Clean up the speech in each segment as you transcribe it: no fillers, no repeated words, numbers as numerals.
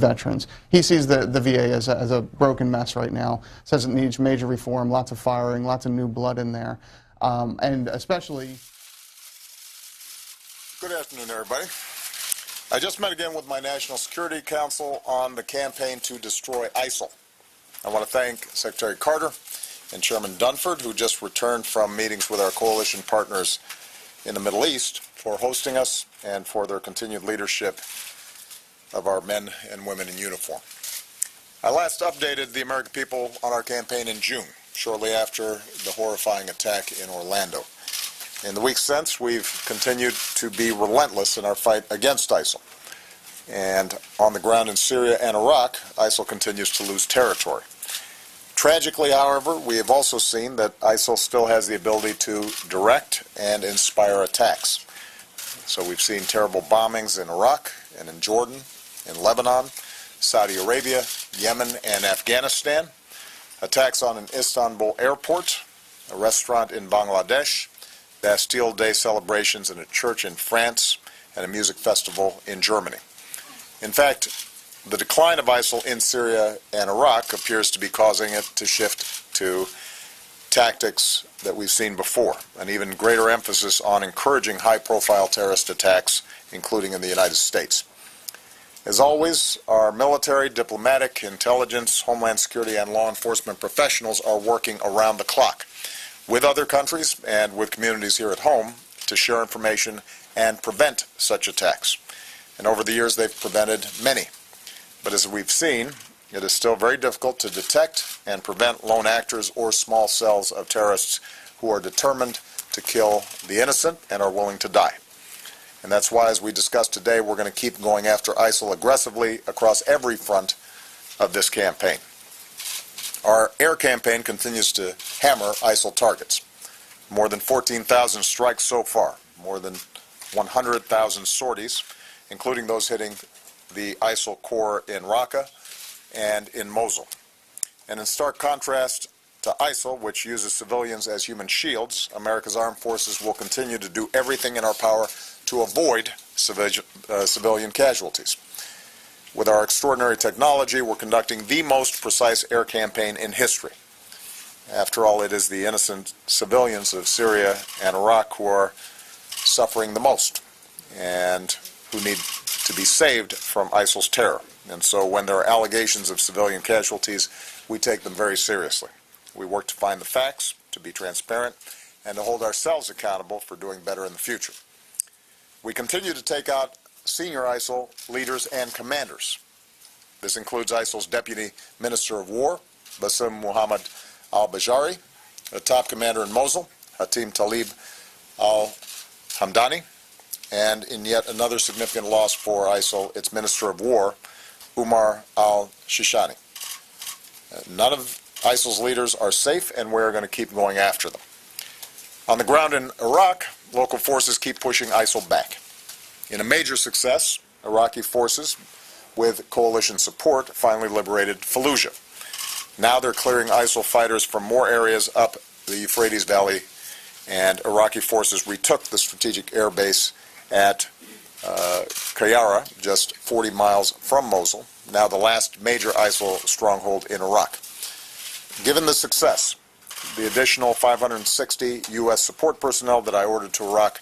veterans. He sees the VA as a broken mess right now, says it needs major reform, lots of firing, lots of new blood in there, and especially... Good afternoon, everybody. I just met again with my National Security Council on the campaign to destroy ISIL. I want to thank Secretary Carter and Chairman Dunford, who just returned from meetings with our coalition partners in the Middle East, for hosting us and for their continued leadership of our men and women in uniform. I last updated the American people on our campaign in June, shortly after the horrifying attack in Orlando. In the weeks since, we've continued to be relentless in our fight against ISIL. And on the ground in Syria and Iraq, ISIL continues to lose territory. Tragically, however, we have also seen that ISIL still has the ability to direct and inspire attacks. So we've seen terrible bombings in Iraq and in Jordan, in Lebanon, Saudi Arabia, Yemen, and Afghanistan, attacks on an Istanbul airport, a restaurant in Bangladesh, Bastille Day celebrations in a church in France, and a music festival in Germany. In fact, the decline of ISIL in Syria and Iraq appears to be causing it to shift to tactics that we've seen before, an even greater emphasis on encouraging high-profile terrorist attacks, including in the United States. As always, our military, diplomatic, intelligence, homeland security, and law enforcement professionals are working around the clock with other countries and with communities here at home to share information and prevent such attacks. And over the years, they've prevented many. But as we've seen, it is still very difficult to detect and prevent lone actors or small cells of terrorists who are determined to kill the innocent and are willing to die. And that's why, as we discussed today, we're going to keep going after ISIL aggressively across every front of this campaign. Our air campaign continues to hammer ISIL targets. More than 14,000 strikes so far, more than 100,000 sorties, including those hitting the ISIL core in Raqqa and in Mosul. And in stark contrast to ISIL, which uses civilians as human shields, America's armed forces will continue to do everything in our power to avoid civilian casualties. With our extraordinary technology, we're conducting the most precise air campaign in history. After all, it is the innocent civilians of Syria and Iraq who are suffering the most and who need to be saved from ISIL's terror. And so when there are allegations of civilian casualties, we take them very seriously. We work to find the facts, to be transparent, and to hold ourselves accountable for doing better in the future. We continue to take out senior ISIL leaders and commanders. This includes ISIL's Deputy Minister of War, Bassem Muhammad al-Bajari, a top commander in Mosul, Hatim Talib al-Hamdani, and in yet another significant loss for ISIL, its Minister of War, Umar al-Shishani. None of ISIL's leaders are safe, and we're going to keep going after them. On the ground in Iraq, local forces keep pushing ISIL back. In a major success, Iraqi forces, with coalition support, finally liberated Fallujah. Now they're clearing ISIL fighters from more areas up the Euphrates Valley, and Iraqi forces retook the strategic air base at Qayyara, just 40 miles from Mosul, now the last major ISIL stronghold in Iraq. Given the success, the additional 560 U.S. support personnel that I ordered to Iraq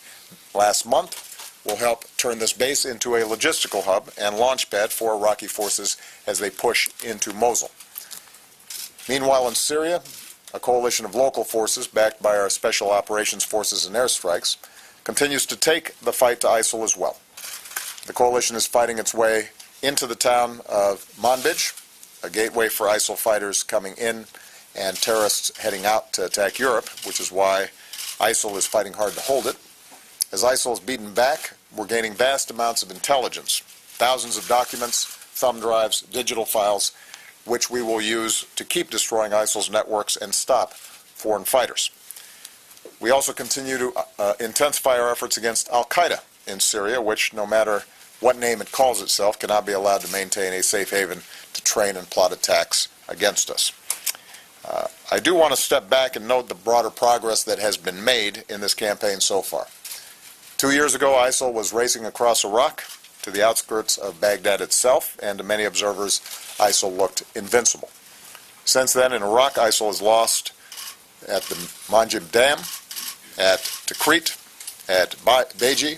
last month will help turn this base into a logistical hub and launch pad for Iraqi forces as they push into Mosul. Meanwhile, in Syria, a coalition of local forces backed by our special operations forces and airstrikes continues to take the fight to ISIL as well. The coalition is fighting its way into the town of Manbij, a gateway for ISIL fighters coming in and terrorists heading out to attack Europe, which is why ISIL is fighting hard to hold it. As ISIL is beaten back, we're gaining vast amounts of intelligence, thousands of documents, thumb drives, digital files, which we will use to keep destroying ISIL's networks and stop foreign fighters. We also continue to intensify our efforts against al-Qaeda in Syria, which, no matter what name it calls itself, cannot be allowed to maintain a safe haven to train and plot attacks against us. I do want to step back and note the broader progress that has been made in this campaign so far. 2 years ago, ISIL was racing across Iraq to the outskirts of Baghdad itself, and to many observers, ISIL looked invincible. Since then, in Iraq, ISIL has lost at the Manjib Dam, at Tikrit, at Beji,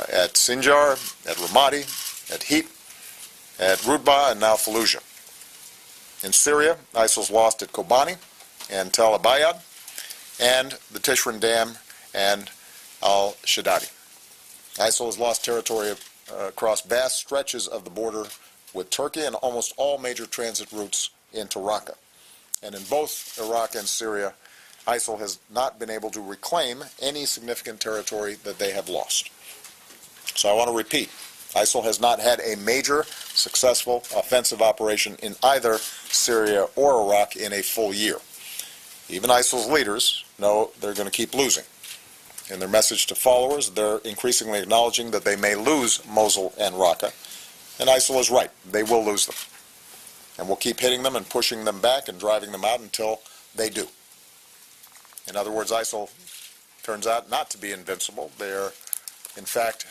at Sinjar, at Ramadi, at Heat, at Rudba, and now Fallujah. In Syria, ISIL's lost at Kobani and Tel Abyad, and the Tishrin Dam and al-Shaddadi. ISIL has lost territory across vast stretches of the border with Turkey and almost all major transit routes into Raqqa. And in both Iraq and Syria, ISIL has not been able to reclaim any significant territory that they have lost. So I want to repeat, ISIL has not had a major successful offensive operation in either Syria or Iraq in a full year. Even ISIL's leaders know they're going to keep losing. In their message to followers, they're increasingly acknowledging that they may lose Mosul and Raqqa, and ISIL is right. They will lose them. And we'll keep hitting them and pushing them back and driving them out until they do. In other words, ISIL turns out not to be invincible. They are, in fact,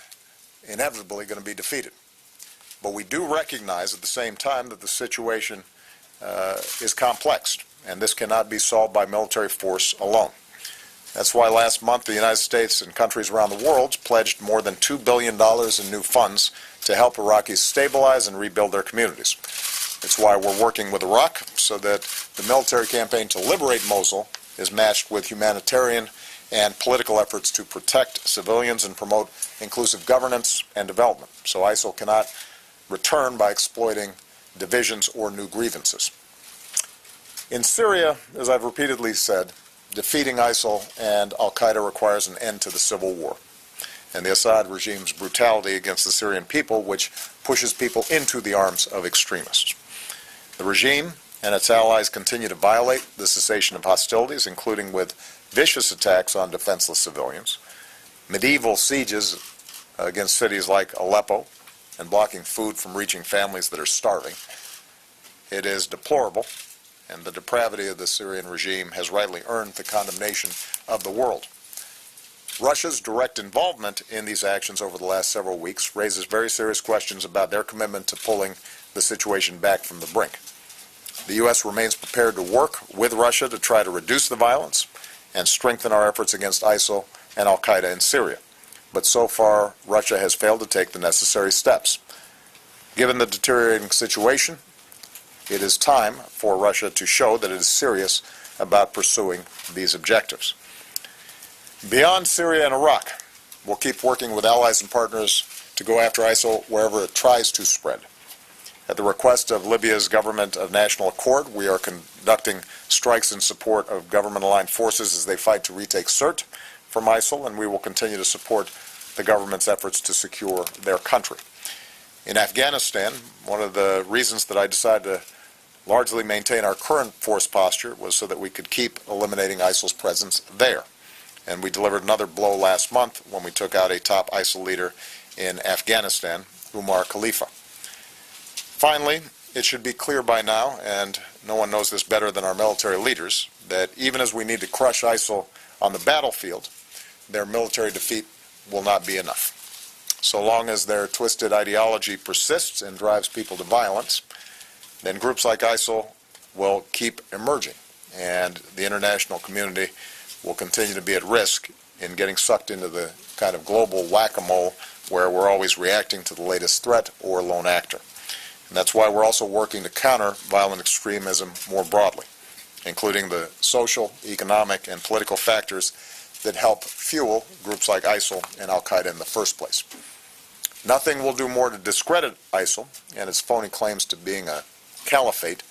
inevitably going to be defeated. But we do recognize at the same time that the situation is complex, and this cannot be solved by military force alone. That's why last month the United States and countries around the world pledged more than $2 billion in new funds to help Iraqis stabilize and rebuild their communities. It's why we're working with Iraq so that the military campaign to liberate Mosul is matched with humanitarian and political efforts to protect civilians and promote inclusive governance and development. So ISIL cannot return by exploiting divisions or new grievances. In Syria, as I've repeatedly said, defeating ISIL and al-Qaeda requires an end to the civil war and the Assad regime's brutality against the Syrian people, which pushes people into the arms of extremists. The regime and its allies continue to violate the cessation of hostilities, including with vicious attacks on defenseless civilians, medieval sieges against cities like Aleppo, and blocking food from reaching families that are starving. It is deplorable, and the depravity of the Syrian regime has rightly earned the condemnation of the world. Russia's direct involvement in these actions over the last several weeks raises very serious questions about their commitment to pulling the situation back from the brink. The U.S. remains prepared to work with Russia to try to reduce the violence and strengthen our efforts against ISIL and al-Qaeda in Syria. But so far, Russia has failed to take the necessary steps. Given the deteriorating situation, it is time for Russia to show that it is serious about pursuing these objectives. Beyond Syria and Iraq, we'll keep working with allies and partners to go after ISIL wherever it tries to spread. At the request of Libya's Government of National Accord, we are conducting strikes in support of government-aligned forces as they fight to retake Sirte from ISIL, and we will continue to support the government's efforts to secure their country. In Afghanistan, one of the reasons that I decided to largely maintain our current force posture was so that we could keep eliminating ISIL's presence there. And we delivered another blow last month when we took out a top ISIL leader in Afghanistan, Umar Khalifa. Finally, it should be clear by now, and no one knows this better than our military leaders, that even as we need to crush ISIL on the battlefield, their military defeat will not be enough. So long as their twisted ideology persists and drives people to violence, then groups like ISIL will keep emerging, and the international community will continue to be at risk in getting sucked into the kind of global whack-a-mole where we're always reacting to the latest threat or lone actor. And that's why we're also working to counter violent extremism more broadly, including the social, economic, and political factors that help fuel groups like ISIL and al-Qaeda in the first place. Nothing will do more to discredit ISIL and its phony claims to being a caliphate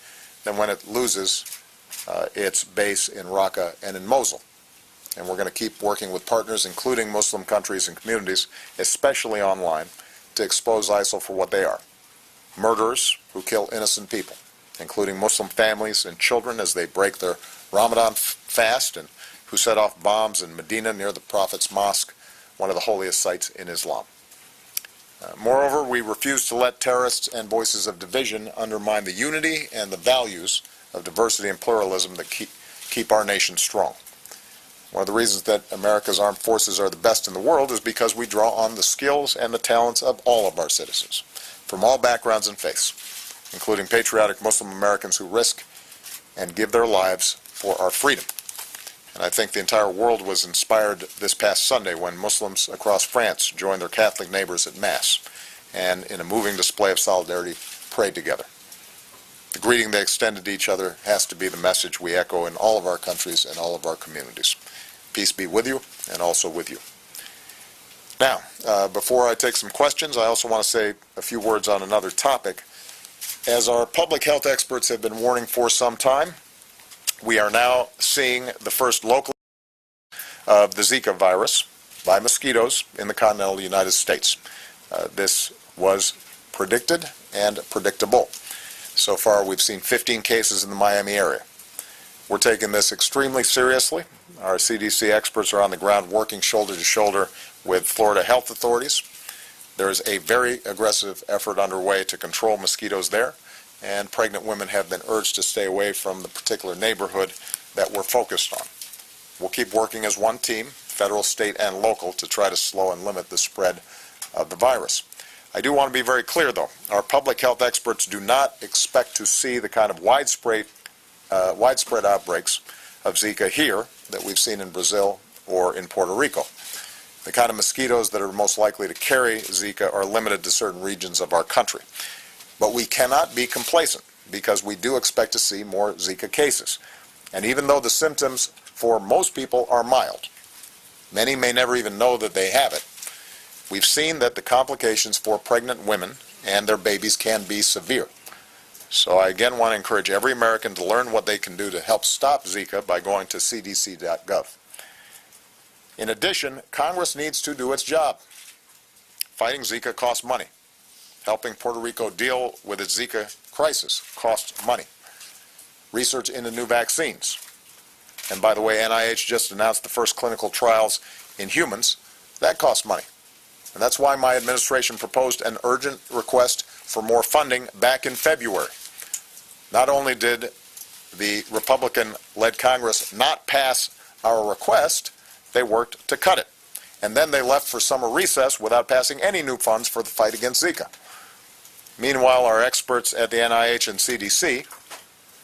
than when it loses its base in Raqqa and in Mosul. And we're going to keep working with partners, including Muslim countries and communities, especially online, to expose ISIL for what they are: murderers who kill innocent people, including Muslim families and children as they break their Ramadan fast, and who set off bombs in Medina near the Prophet's Mosque, one of the holiest sites in Islam. Moreover, we refuse to let terrorists and voices of division undermine the unity and the values of diversity and pluralism that keep our nation strong. One of the reasons that America's armed forces are the best in the world is because we draw on the skills and the talents of all of our citizens, from all backgrounds and faiths, including patriotic Muslim Americans who risk and give their lives for our freedom. And I think the entire world was inspired this past Sunday when Muslims across France joined their Catholic neighbors at Mass and, in a moving display of solidarity, prayed together. The greeting they extended to each other has to be the message we echo in all of our countries and all of our communities. Peace be with you and also with you. Now, before I take some questions, I also want to say a few words on another topic. As our public health experts have been warning for some time, we are now seeing the first local of the Zika virus by mosquitoes in the continental United States. This was predicted and predictable. So far, we've seen 15 cases in the Miami area. We're taking this extremely seriously. Our CDC experts are on the ground working shoulder to shoulder with Florida health authorities. There is a very aggressive effort underway to control mosquitoes there, and pregnant women have been urged to stay away from the particular neighborhood that we're focused on. We'll keep working as one team, federal, state, and local, to try to slow and limit the spread of the virus. I do want to be very clear, though. Our public health experts do not expect to see the kind of widespread outbreaks of Zika here that we've seen in Brazil or in Puerto Rico. The kind of mosquitoes that are most likely to carry Zika are limited to certain regions of our country. But we cannot be complacent because we do expect to see more Zika cases. And even though the symptoms for most people are mild, many may never even know that they have it. We've seen that the complications for pregnant women and their babies can be severe. So I again want to encourage every American to learn what they can do to help stop Zika by going to cdc.gov. In addition, Congress needs to do its job. Fighting Zika costs money. Helping Puerto Rico deal with its Zika crisis costs money. Research into new vaccines. And by the way, NIH just announced the first clinical trials in humans. That costs money. And that's why my administration proposed an urgent request for more funding back in February. Not only did the Republican-led Congress not pass our request, they worked to cut it. And then they left for summer recess without passing any new funds for the fight against Zika. Meanwhile, our experts at the NIH and CDC,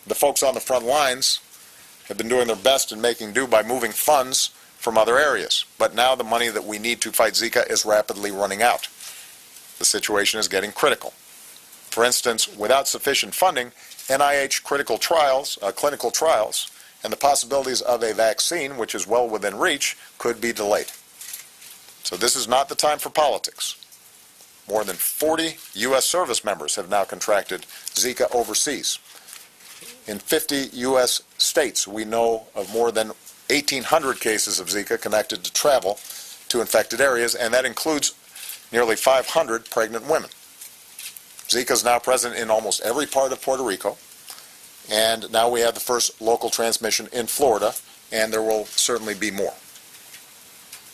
the folks on the front lines, have been doing their best in making do by moving funds from other areas. But now the money that we need to fight Zika is rapidly running out. The situation is getting critical. For instance, without sufficient funding, NIH clinical trials, and the possibilities of a vaccine, which is well within reach, could be delayed. So this is not the time for politics. More than 40 U.S. service members have now contracted Zika overseas. In 50 U.S. states, we know of more than 1,800 cases of Zika connected to travel to infected areas, and that includes nearly 500 pregnant women. Zika is now present in almost every part of Puerto Rico, and now we have the first local transmission in Florida, and there will certainly be more.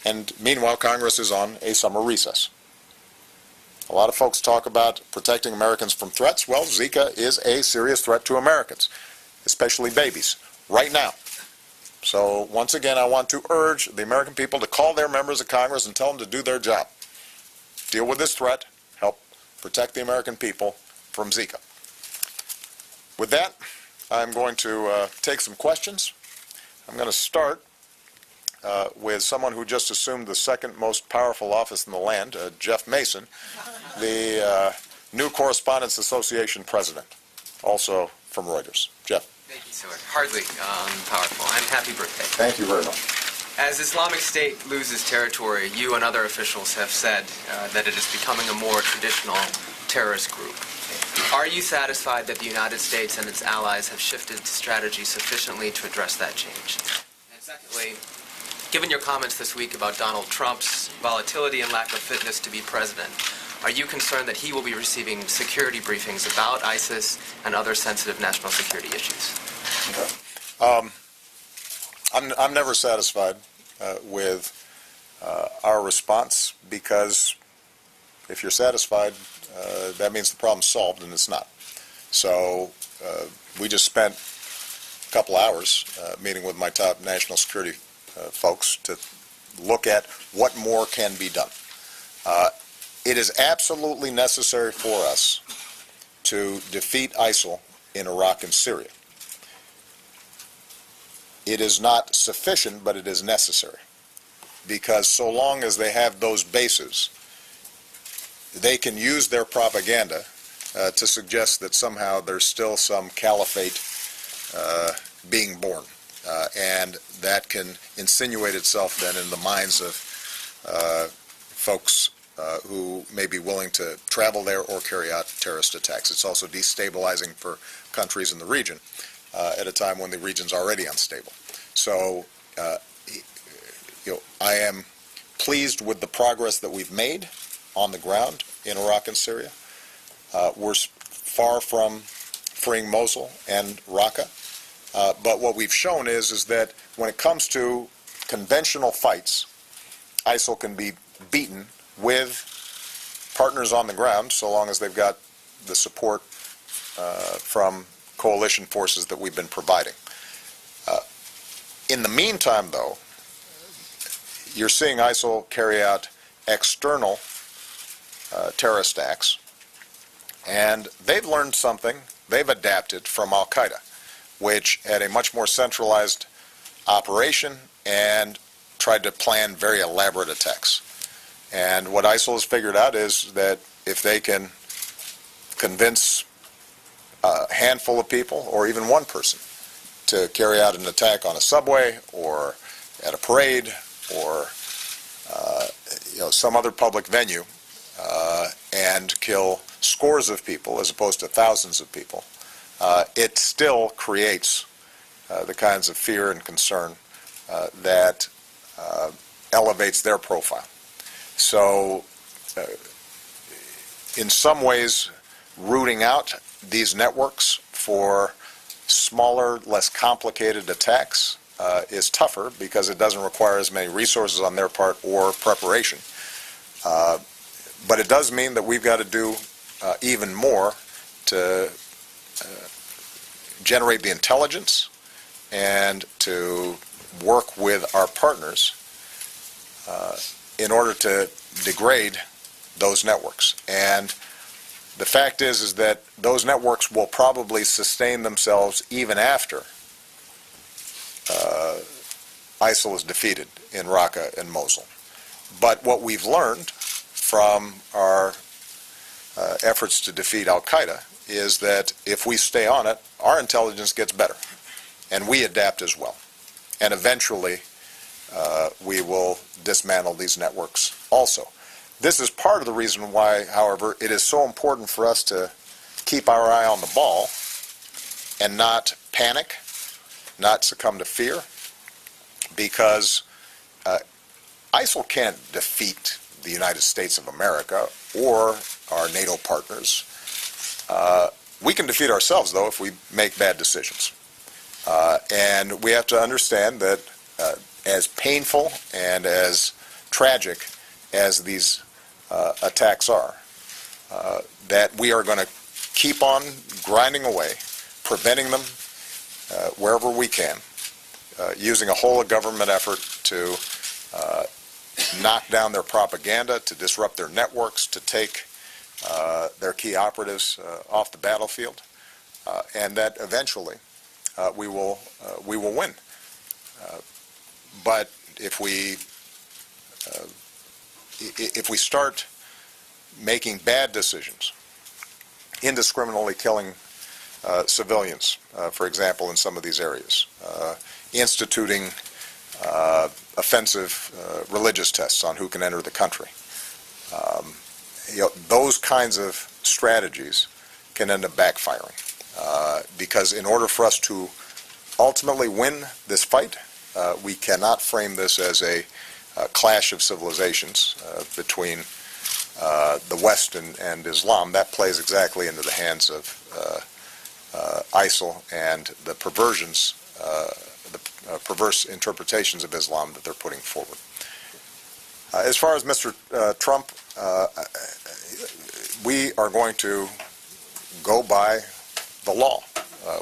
And meanwhile, Congress is on a summer recess. A lot of folks talk about protecting Americans from threats. Well, Zika is a serious threat to Americans, especially babies, right now. So once again, I want to urge the American people to call their members of Congress and tell them to do their job. Deal with this threat, help protect the American people from Zika. With that, I'm going to take some questions. I'm going to start with someone who just assumed the second most powerful office in the land, Jeff Mason, the New Correspondents Association president, also from Reuters. Jeff. Thank you, sir. Hardly powerful. And happy birthday. Thank you very much. As Islamic State loses territory, you and other officials have said that it is becoming a more traditional terrorist group. Are you satisfied that the United States and its allies have shifted strategy sufficiently to address that change? And secondly, given your comments this week about Donald Trump's volatility and lack of fitness to be president, are you concerned that he will be receiving security briefings about ISIS and other sensitive national security issues? Okay. I'm never satisfied with our response, because if you're satisfied, that means the problem's solved, and it's not. So we just spent a couple hours meeting with my top national security folks to look at what more can be done. It is absolutely necessary for us to defeat ISIL in Iraq and Syria. It is not sufficient, but it is necessary, because so long as they have those bases, they can use their propaganda to suggest that somehow there's still some caliphate being born, and that can insinuate itself then in the minds of folks who may be willing to travel there or carry out terrorist attacks. It's also destabilizing for countries in the region at a time when the region's already unstable. So, I am pleased with the progress that we've made on the ground in Iraq and Syria. We're far from freeing Mosul and Raqqa, but what we've shown is that when it comes to conventional fights, ISIL can be beaten with partners on the ground, so long as they've got the support from coalition forces that we've been providing. In the meantime, though, you're seeing ISIL carry out external terrorist acts, and they've learned something. They've adapted from Al-Qaeda, which had a much more centralized operation and tried to plan very elaborate attacks. And what ISIL has figured out is that if they can convince a handful of people, or even one person, to carry out an attack on a subway or at a parade or some other public venue and kill scores of people as opposed to thousands of people, it still creates the kinds of fear and concern that elevates their profile. So in some ways, rooting out these networks for smaller, less complicated attacks is tougher, because it doesn't require as many resources on their part or preparation. But it does mean that we've got to do even more to generate the intelligence and to work with our partners in order to degrade those networks. And the fact is that those networks will probably sustain themselves even after ISIL is defeated in Raqqa and Mosul. But what we've learned from our efforts to defeat Al-Qaeda is that if we stay on it, our intelligence gets better, and we adapt as well. And eventually, we will dismantle these networks also. This is part of the reason why, however, it is so important for us to keep our eye on the ball and not panic, not succumb to fear, because ISIL can't defeat the United States of America or our NATO partners. We can defeat ourselves, though, if we make bad decisions. And we have to understand that as painful and as tragic as these attacks are, that we are going to keep on grinding away, preventing them wherever we can, using a whole of government effort to knock down their propaganda, to disrupt their networks, to take their key operatives off the battlefield, and that eventually we will win. But if we start making bad decisions, indiscriminately killing civilians, for example, in some of these areas, instituting offensive religious tests on who can enter the country, those kinds of strategies can end up backfiring, because in order for us to ultimately win this fight, we cannot frame this as a clash of civilizations between the West and Islam. That plays exactly into the hands of ISIL and the perversions, the perverse interpretations of Islam that they're putting forward. As far as Mr. Trump, we are going to go by the law,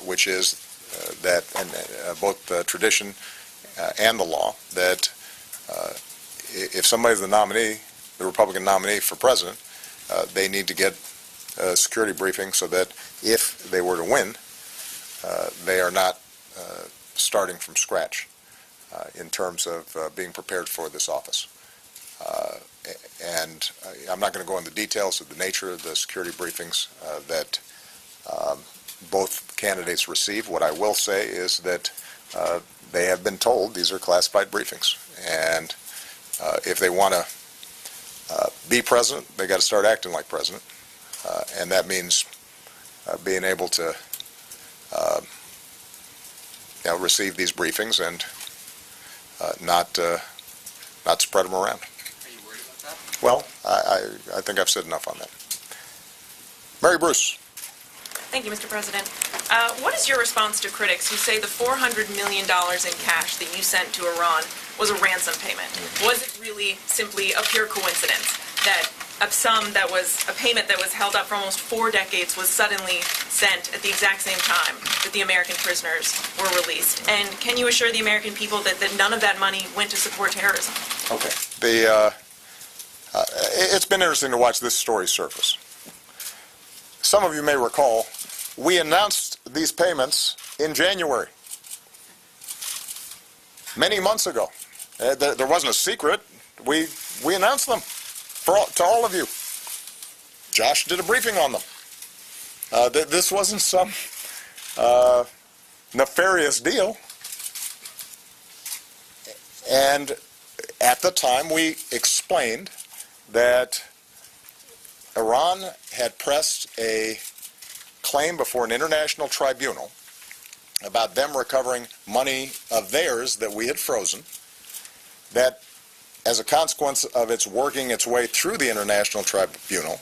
which is that both tradition and the law that if somebody's the nominee, the Republican nominee for president, they need to get a security briefing so that if they were to win, they are not starting from scratch in terms of being prepared for this office. And I'm not going to go into details of the nature of the security briefings that both candidates receive. What I will say is that they have been told these are classified briefings, and if they want to be president, they got to start acting like president, and that means being able to receive these briefings and not spread them around. Are you worried about that? Well, I think I've said enough on that. Mary Bruce. Thank you, Mr. President. What is your response to critics who say the $400 million in cash that you sent to Iran was a ransom payment? Was it really simply a pure coincidence that a sum that was a payment that was held up for almost 4 decades was suddenly sent at the exact same time that the American prisoners were released? And can you assure the American people that none of that money went to support terrorism? Okay. It's been interesting to watch this story surface. Some of you may recall, we announced these payments in January, many months ago. There wasn't a secret. We announced them to all of you. Josh did a briefing on them. This wasn't some nefarious deal. And at the time, we explained that Iran had pressed a claim before an international tribunal about them recovering money of theirs that we had frozen, that as a consequence of its working its way through the international tribunal,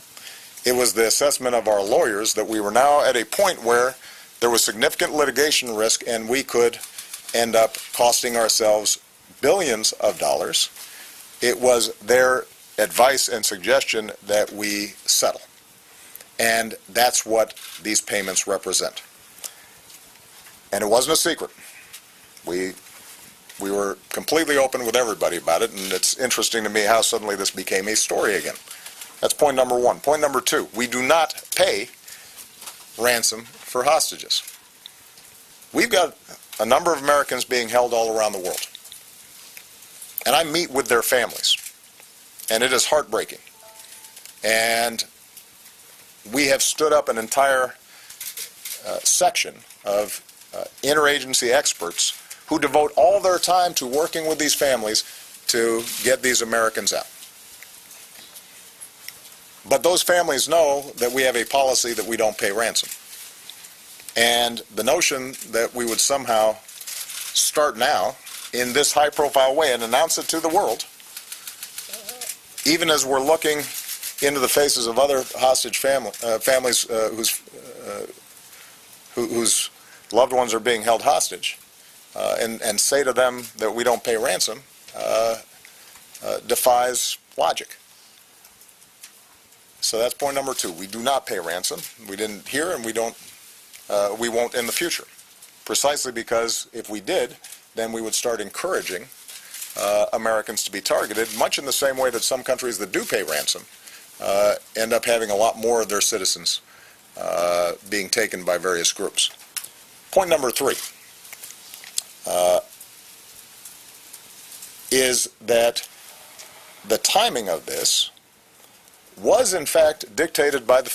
it was the assessment of our lawyers that we were now at a point where there was significant litigation risk and we could end up costing ourselves billions of dollars. It was their advice and suggestion that we settle. And that's what these payments represent. And it wasn't a secret. We were completely open with everybody about it, and it's interesting to me how suddenly this became a story again. That's point number one. Point number two, we do not pay ransom for hostages. We've got a number of Americans being held all around the world. And I meet with their families. And it is heartbreaking. And we have stood up an entire section of interagency experts who devote all their time to working with these families to get these Americans out. But those families know that we have a policy that we don't pay ransom. And the notion that we would somehow start now in this high-profile way and announce it to the world, even as we're looking into the faces of other hostage families whose loved ones are being held hostage, and say to them that we don't pay ransom, defies logic. So that's point number two. We do not pay ransom. We didn't here, and we won't in the future. Precisely because if we did, then we would start encouraging Americans to be targeted, much in the same way that some countries that do pay ransom end up having a lot more of their citizens being taken by various groups. Point number three is that the timing of this was in fact dictated by the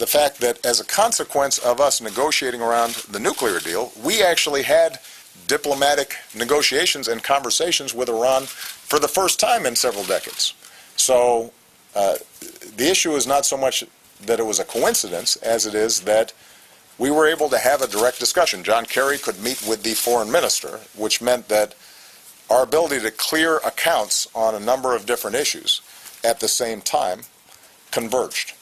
fact that as a consequence of us negotiating around the nuclear deal, we actually had diplomatic negotiations and conversations with Iran for the first time in several decades. So the issue is not so much that it was a coincidence as it is that we were able to have a direct discussion. John Kerry could meet with the foreign minister, which meant that our ability to clear accounts on a number of different issues at the same time converged.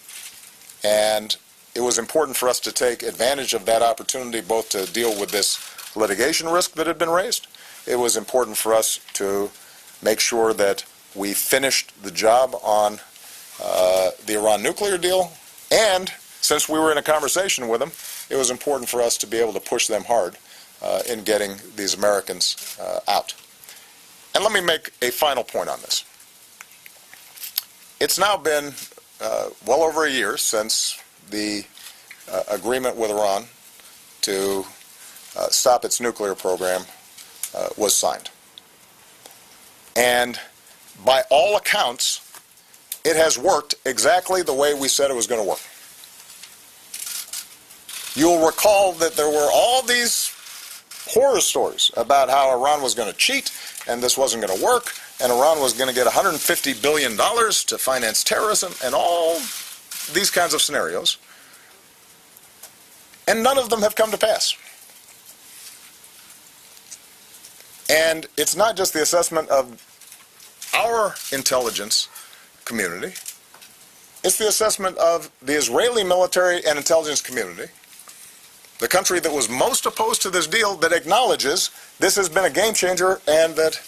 And it was important for us to take advantage of that opportunity both to deal with this litigation risk that had been raised. It was important for us to make sure that we finished the job on the Iran nuclear deal, and since we were in a conversation with them, it was important for us to be able to push them hard in getting these Americans out. And let me make a final point on this. It's now been well over a year since the agreement with Iran to stop its nuclear program was signed. And by all accounts, it has worked exactly the way we said it was going to work. You'll recall that there were all these horror stories about how Iran was going to cheat and this wasn't going to work, and Iran was going to get $150 billion to finance terrorism and all these kinds of scenarios. And none of them have come to pass. And it's not just the assessment of our intelligence community, it's the assessment of the Israeli military and intelligence community, the country that was most opposed to this deal, that acknowledges this has been a game changer and that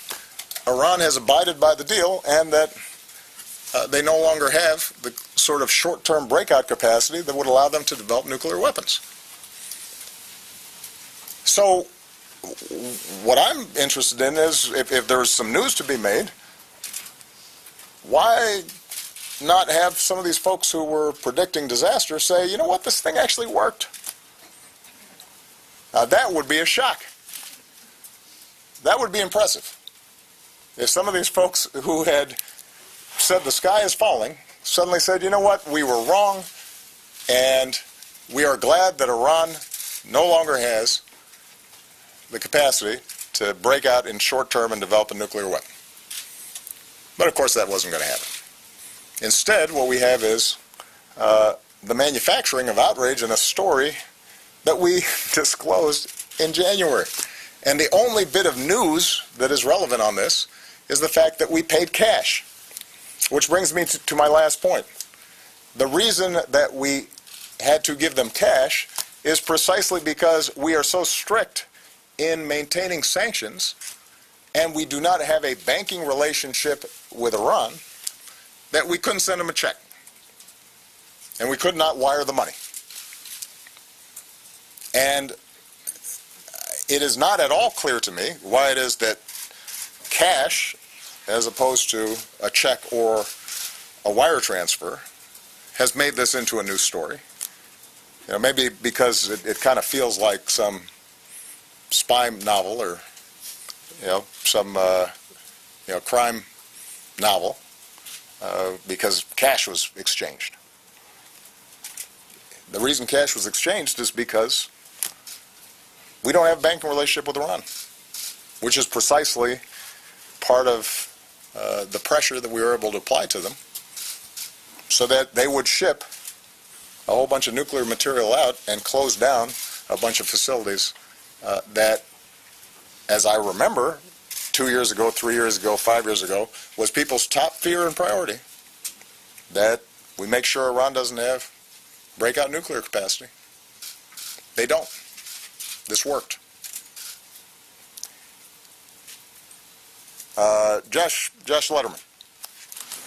Iran has abided by the deal and that they no longer have the sort of short-term breakout capacity that would allow them to develop nuclear weapons. So what I'm interested in is if there's some news to be made, why not have some of these folks who were predicting disaster say, you know what, this thing actually worked? Now that would be a shock. That would be impressive. If some of these folks who had said the sky is falling suddenly said, you know what, we were wrong, and we are glad that Iran no longer has the capacity to break out in short term and develop a nuclear weapon. But of course that wasn't going to happen. Instead, what we have is the manufacturing of outrage in a story that we disclosed in January. And the only bit of news that is relevant on this is the fact that we paid cash. Which brings me to my last point. The reason that we had to give them cash is precisely because we are so strict in maintaining sanctions, and we do not have a banking relationship with Iran, that we couldn't send them a check. And we could not wire the money. And it is not at all clear to me why it is that cash, as opposed to a check or a wire transfer, has made this into a news story. You know, maybe because it kind of feels like some spy novel or, you know, some crime novel, because cash was exchanged. The reason cash was exchanged is because we don't have a banking relationship with Iran, which is precisely part of the pressure that we were able to apply to them so that they would ship a whole bunch of nuclear material out and close down a bunch of facilities that, as I remember, 2 years ago, 3 years ago, 5 years ago, was people's top fear and priority, that we make sure Iran doesn't have breakout nuclear capacity. They don't. This worked. Josh Letterman.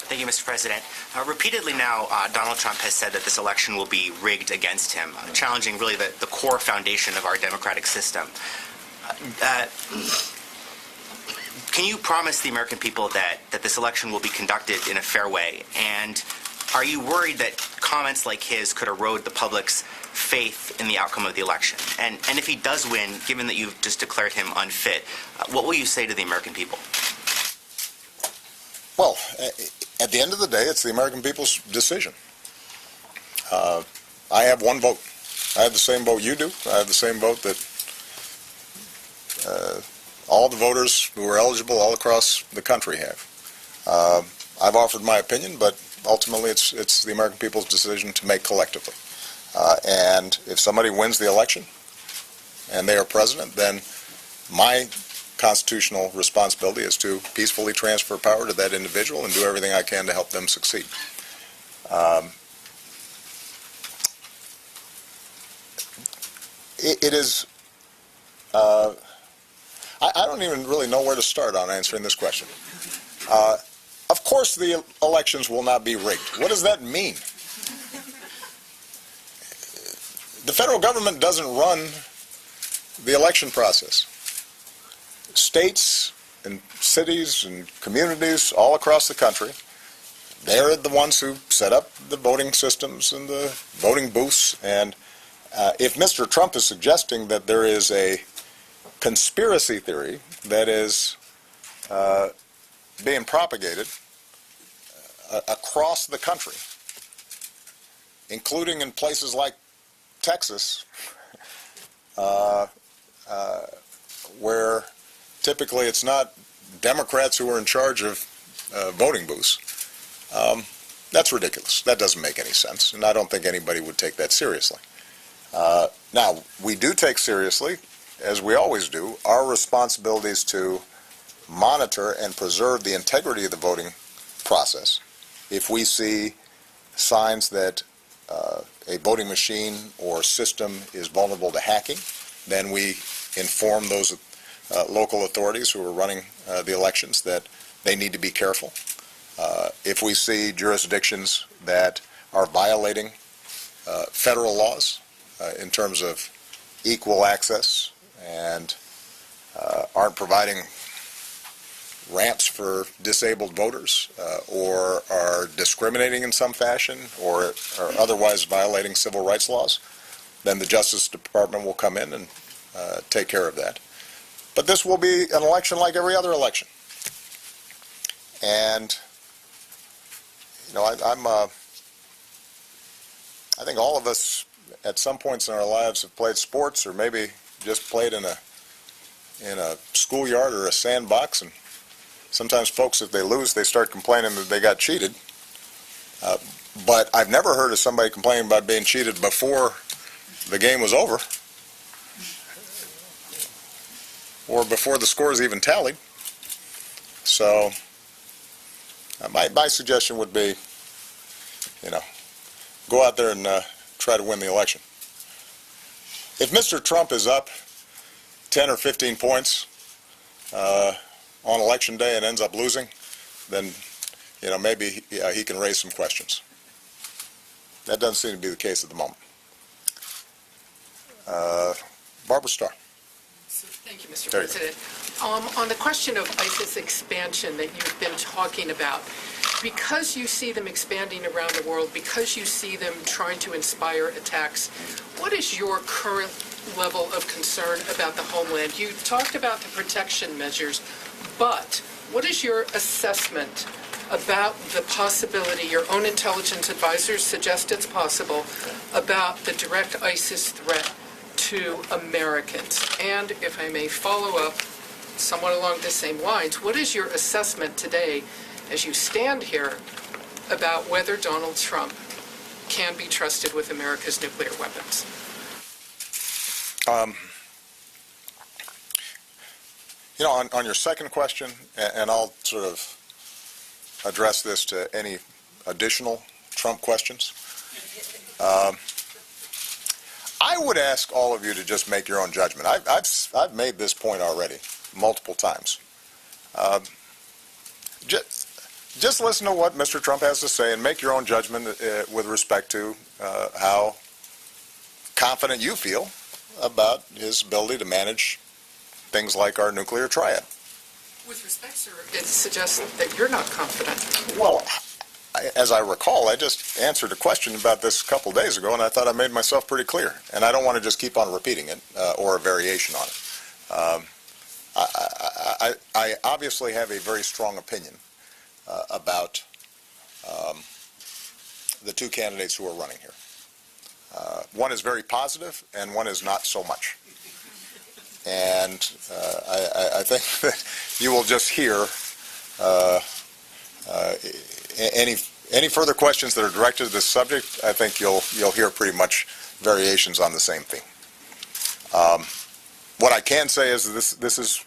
Thank you, Mr. President. Repeatedly now, Donald Trump has said that this election will be rigged against him, challenging really the core foundation of our democratic system. Can you promise the American people that this election will be conducted in a fair way? And are you worried that comments like his could erode the public's faith in the outcome of the election? And if he does win, given that you've just declared him unfit, what will you say to the American people? Well, at the end of the day, it's the American people's decision. I have one vote. I have the same vote you do. I have the same vote that all the voters who are eligible all across the country have. I've offered my opinion, but ultimately it's the American people's decision to make collectively. And if somebody wins the election and they are president, then my constitutional responsibility is to peacefully transfer power to that individual and do everything I can to help them succeed. It is, I don't even really know where to start on answering this question. Of course the elections will not be rigged. What does that mean? The federal government doesn't run the election process. States and cities and communities all across the country, they're the ones who set up the voting systems and the voting booths. And if Mr. Trump is suggesting that there is a conspiracy theory that is being propagated across the country, including in places like Texas, where typically it's not Democrats who are in charge of voting booths, that's ridiculous. That doesn't make any sense, and I don't think anybody would take that seriously. Now, we do take seriously, as we always do, our responsibilities to monitor and preserve the integrity of the voting process. If we see signs that a voting machine or system is vulnerable to hacking, then we inform those local authorities who are running the elections that they need to be careful. If we see jurisdictions that are violating federal laws in terms of equal access and aren't providing ramps for disabled voters or are discriminating in some fashion or are otherwise violating civil rights laws, then the Justice Department will come in and take care of that. But this will be an election like every other election. And, you know, I think all of us at some points in our lives have played sports or maybe just played in a schoolyard or a sandbox, and sometimes folks, if they lose, they start complaining that they got cheated. But I've never heard of somebody complaining about being cheated before the game was over or before the scores even tallied. So my suggestion would be, you know, go out there and try to win the election. If Mr. Trump is up 10 or 15 points on election day and ends up losing, then, you know, maybe he can raise some questions. That doesn't seem to be the case at the moment. Barbara Starr. Thank you, Mr. President. On the question of ISIS expansion that you've been talking about, because you see them expanding around the world, because you see them trying to inspire attacks, what is your current level of concern about the homeland? You talked about the protection measures, but what is your assessment about the possibility, your own intelligence advisors suggest it's possible, about the direct ISIS threat to Americans? And if I may follow up somewhat along the same lines, what is your assessment today as you stand here about whether Donald Trump can be trusted with America's nuclear weapons? You know, on your second question, and I'll sort of address this to any additional Trump questions, I would ask all of you to just make your own judgment. I've made this point already multiple times. Just listen to what Mr. Trump has to say and make your own judgment with respect to how confident you feel about his ability to manage things like our nuclear triad. With respect, sir, it suggests that you're not confident. Well, as I recall, I just answered a question about this a couple days ago, and I thought I made myself pretty clear. And I don't want to just keep on repeating it or a variation on it. I obviously have a very strong opinion about the two candidates who are running here. One is very positive, and one is not so much. And I think that you will just hear any further questions that are directed to this subject. I think you'll hear pretty much variations on the same theme. What I can say is that this is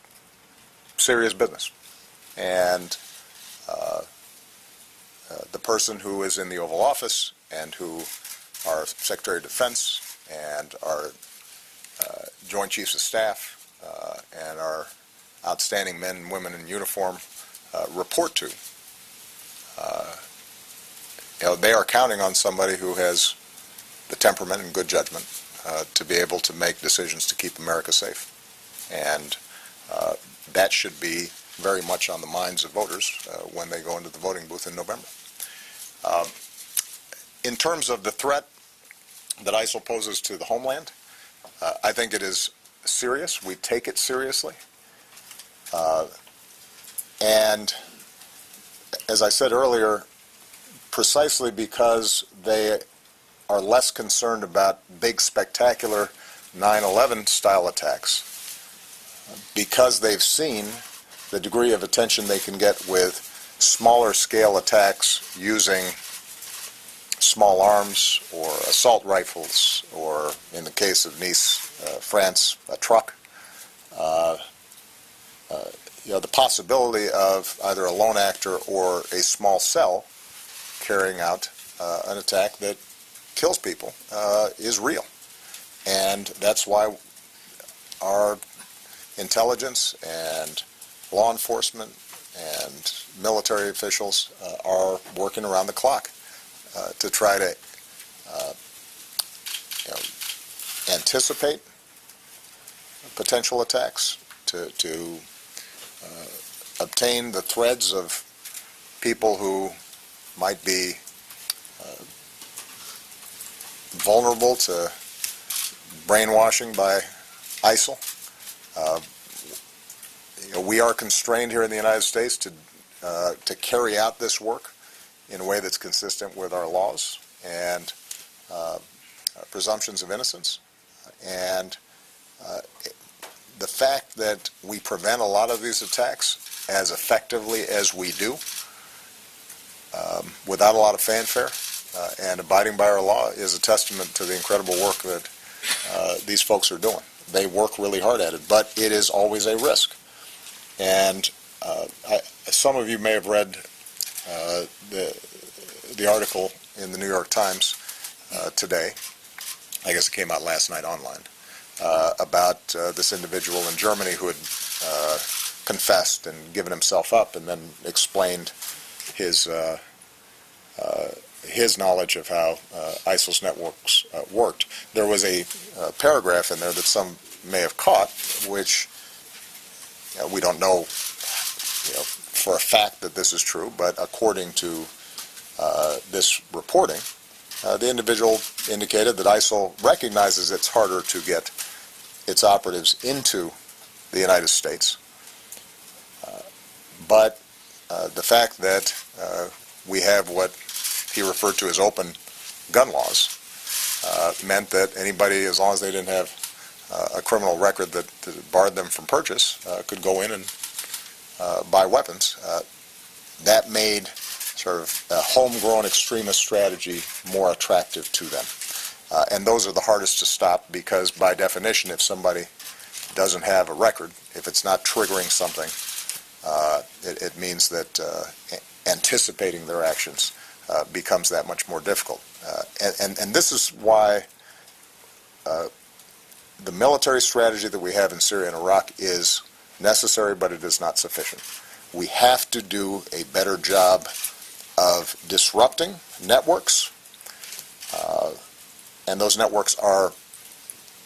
serious business, and the person who is in the Oval Office and who our Secretary of Defense and our Joint Chiefs of Staff and our outstanding men and women in uniform report to, you know, they are counting on somebody who has the temperament and good judgment to be able to make decisions to keep America safe. And that should be very much on the minds of voters when they go into the voting booth in November. In terms of the threat that ISIL poses to the homeland, I think it is serious. We take it seriously. And as I said earlier, precisely because they are less concerned about big, spectacular 9/11 style attacks, because they've seen the degree of attention they can get with smaller scale attacks using small arms or assault rifles, or in the case of Nice, France, a truck. The possibility of either a lone actor or a small cell carrying out an attack that kills people is real. And that's why our intelligence and law enforcement and military officials are working around the clock to try to anticipate potential attacks, to obtain the threads of people who might be vulnerable to brainwashing by ISIL. We are constrained here in the United States to carry out this work in a way that's consistent with our laws and presumptions of innocence. And the fact that we prevent a lot of these attacks as effectively as we do, without a lot of fanfare and abiding by our law, is a testament to the incredible work that these folks are doing. They work really hard at it, but it is always a risk. And some of you may have read the article in the New York Times today. I guess it came out last night online, about this individual in Germany who had confessed and given himself up, and then explained his knowledge of how ISIL's networks worked. There was a paragraph in there that some may have caught, which we don't know, for a fact that this is true, but according to this reporting, the individual indicated that ISIL recognizes it's harder to get its operatives into the United States, but the fact that we have what he referred to as open gun laws meant that anybody, as long as they didn't have a criminal record that barred them from purchase, could go in and buy weapons. That made sort of a homegrown extremist strategy more attractive to them. And those are the hardest to stop, because by definition, if somebody doesn't have a record, if it's not triggering something, it means that anticipating their actions becomes that much more difficult. And this is why the military strategy that we have in Syria and Iraq is necessary, but it is not sufficient. We have to do a better job of disrupting networks, and those networks are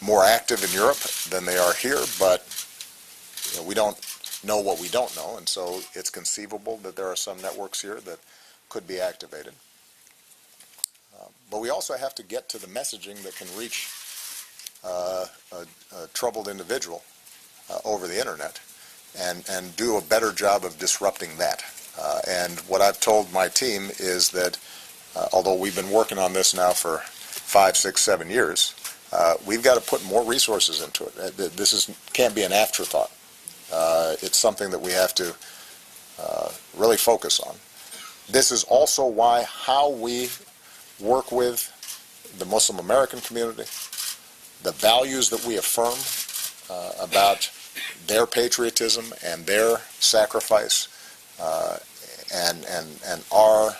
more active in Europe than they are here, but we don't know what we don't know, and so it's conceivable that there are some networks here that could be activated. But we also have to get to the messaging that can reach a troubled individual over the internet, and do a better job of disrupting that. And what I've told my team is that although we've been working on this now for 5, 6, 7 years, we've got to put more resources into it. This can't be an afterthought. It's something that we have to really focus on. This is also why how we work with the Muslim American community, the values that we affirm about their patriotism and their sacrifice, and our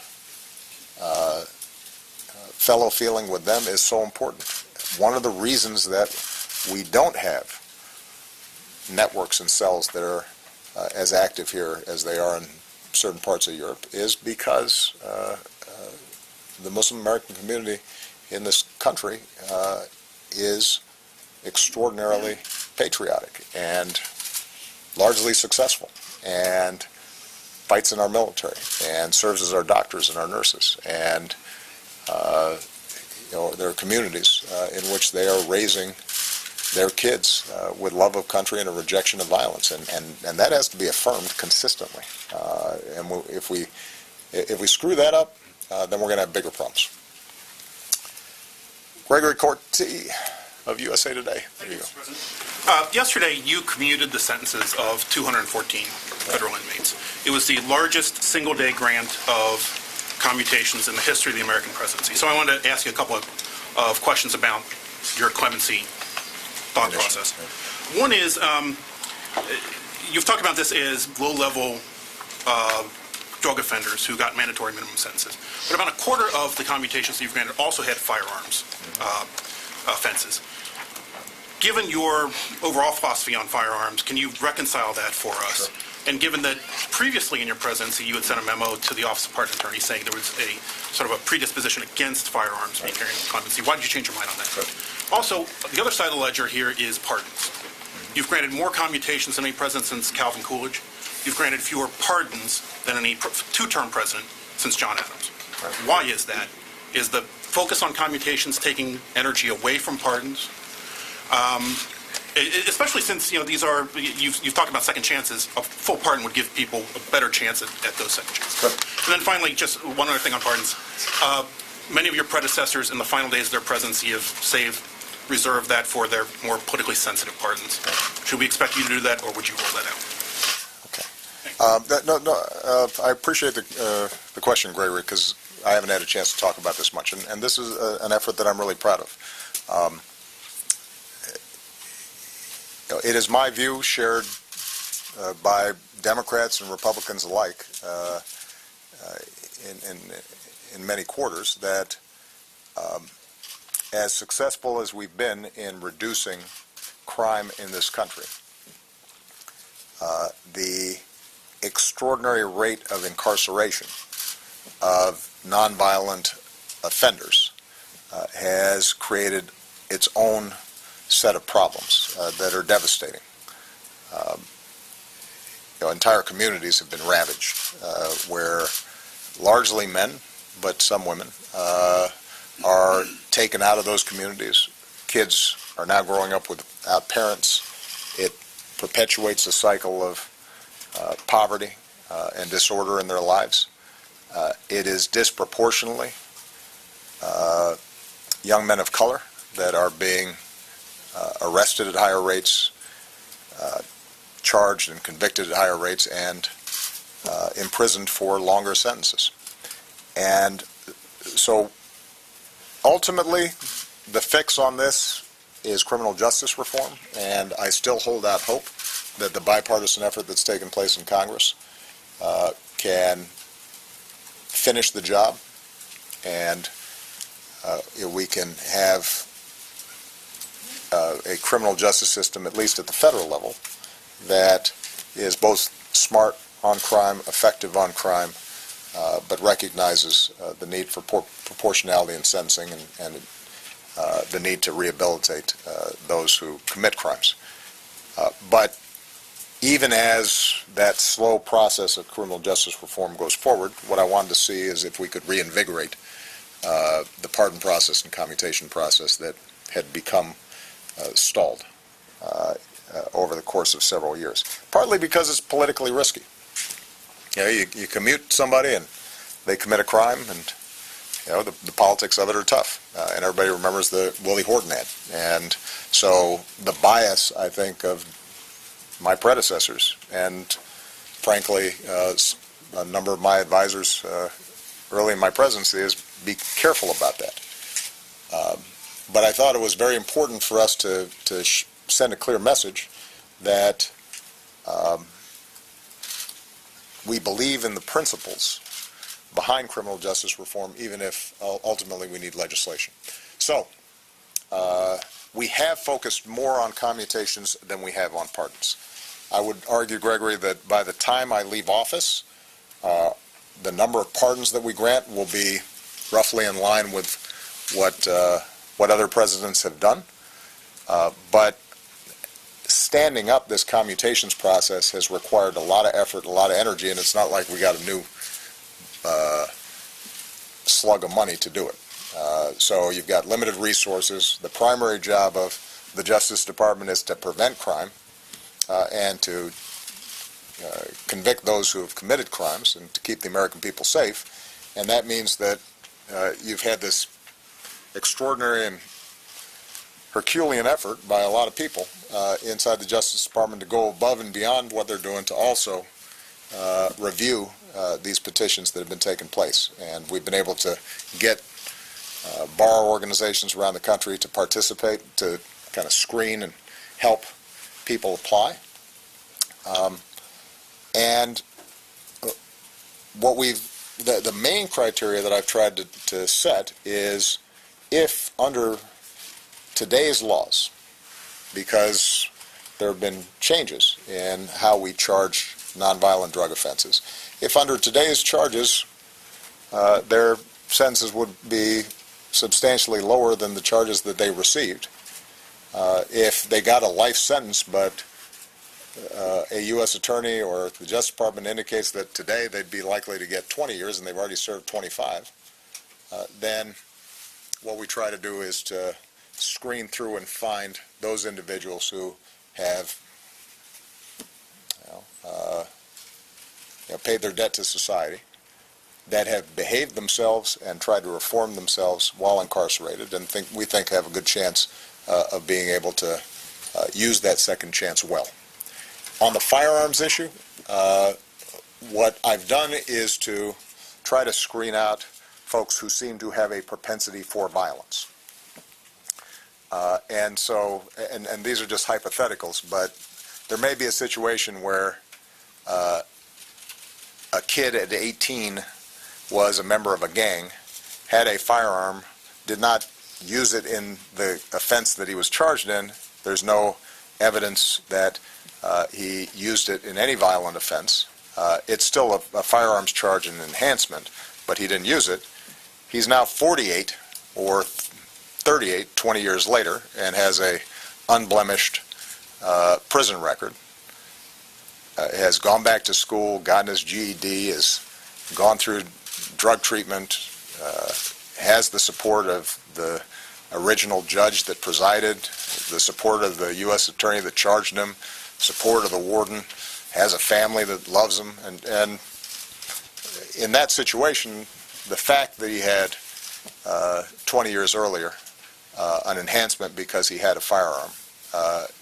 fellow feeling with them is so important. One of the reasons that we don't have networks and cells that are as active here as they are in certain parts of Europe is because the Muslim American community in this country is extraordinarily patriotic and largely successful, and fights in our military, and serves as our doctors and our nurses, and there are communities in which they are raising their kids with love of country and a rejection of violence, and that has to be affirmed consistently. And if we screw that up, then we're going to have bigger problems. Gregory Corti of USA Today. There you go. Mr. President. Yesterday, you commuted the sentences of 214 federal inmates. It was the largest single-day grant of commutations in the history of the American presidency. So I wanted to ask you a couple of questions about your clemency thought process. One is, you've talked about this as low-level drug offenders who got mandatory minimum sentences. But about a quarter of the commutations that you've granted also had firearms offenses. Given your overall philosophy on firearms, can you reconcile that for us? Sure. And given that previously in your presidency you had sent a memo to the Office of Pardon Attorney saying there was a sort of a predisposition against firearms being carried in clemency, why did you change your mind on that? Sure. Also, the other side of the ledger here is pardons. You've granted more commutations than any president since Calvin Coolidge. You've granted fewer pardons than any two-term president since John Adams. Right. Why is that? Is the focus on commutations taking energy away from pardons? Especially since, these are, you've talked about second chances. A full pardon would give people a better chance at those second chances. Sure. And then finally, just one other thing on pardons. Many of your predecessors in the final days of their presidency have reserved that for their more politically sensitive pardons. Should we expect you to do that, or would you roll that out? I appreciate the question, Gregory, because I haven't had a chance to talk about this much, and this is an effort that I'm really proud of. It is my view, shared by Democrats and Republicans alike in many quarters, that as successful as we've been in reducing crime in this country, the extraordinary rate of incarceration of nonviolent offenders has created its own set of problems that are devastating. Entire communities have been ravaged, where largely men, but some women, are taken out of those communities. Kids are now growing up without parents. It perpetuates a cycle of poverty and disorder in their lives. It is disproportionately young men of color that are being arrested at higher rates, charged and convicted at higher rates, and imprisoned for longer sentences. And so ultimately, the fix on this is criminal justice reform, and I still hold out hope that the bipartisan effort that's taken place in Congress can finish the job, and we can have a criminal justice system, at least at the federal level, that is both smart on crime, effective on crime, but recognizes the need for proportionality in sentencing and the need to rehabilitate those who commit crimes. But even as that slow process of criminal justice reform goes forward, what I wanted to see is if we could reinvigorate the pardon process and commutation process that had become stalled over the course of several years. Partly because it's politically risky. You commute somebody and they commit a crime, and the politics of it are tough. And everybody remembers the Willie Horton ad. And so the bias, I think, of my predecessors, and frankly, a number of my advisors early in my presidency, is be careful about that. But I thought it was very important for us to send a clear message that we believe in the principles behind criminal justice reform, even if ultimately we need legislation. So we have focused more on commutations than we have on pardons. I would argue, Gregory, that by the time I leave office, the number of pardons that we grant will be roughly in line with what other presidents have done. But standing up this commutations process has required a lot of effort, a lot of energy, and it's not like we got a new slug of money to do it. So you've got limited resources. The primary job of the Justice Department is to prevent crime and to convict those who have committed crimes and to keep the American people safe. And that means that you've had this extraordinary and Herculean effort by a lot of people inside the Justice Department to go above and beyond what they're doing to also review these petitions that have been taking place. And we've been able to get bar organizations around the country to participate, to kind of screen and help people apply. And what the main criteria that I've tried to set is if under today's laws, because there have been changes in how we charge nonviolent drug offenses, if under today's charges their sentences would be substantially lower than the charges that they received, if they got a life sentence but a U.S. attorney or the Justice Department indicates that today they'd be likely to get 20 years and they've already served 25, then what we try to do is to screen through and find those individuals who have paid their debt to society, that have behaved themselves and tried to reform themselves while incarcerated, and we think have a good chance of being able to use that second chance well. On the firearms issue, what I've done is to try to screen out folks who seem to have a propensity for violence. And these are just hypotheticals, but there may be a situation where a kid at 18 was a member of a gang, had a firearm, did not use it in the offense that he was charged in. There's no evidence that he used it in any violent offense. It's still a firearms charge and enhancement, but he didn't use it. He's now 48 or 38, 20 years later, and has a unblemished prison record. Has gone back to school, gotten his GED, has gone through drug treatment, has the support of the original judge that presided, the support of the U.S. attorney that charged him, support of the warden, has a family that loves him, and in that situation, the fact that he had 20 years earlier an enhancement because he had a firearm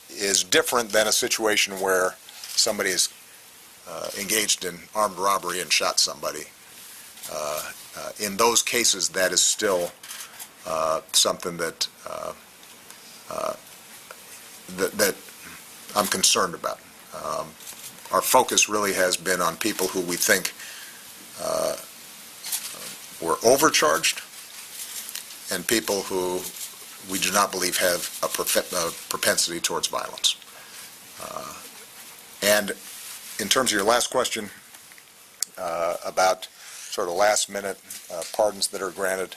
is different than a situation where somebody is engaged in armed robbery and shot somebody. In those cases, that is still something that that I'm concerned about. Our focus really has been on people who we think were overcharged and people who we do not believe have a propensity towards violence. And in terms of your last question about sort of last-minute pardons that are granted,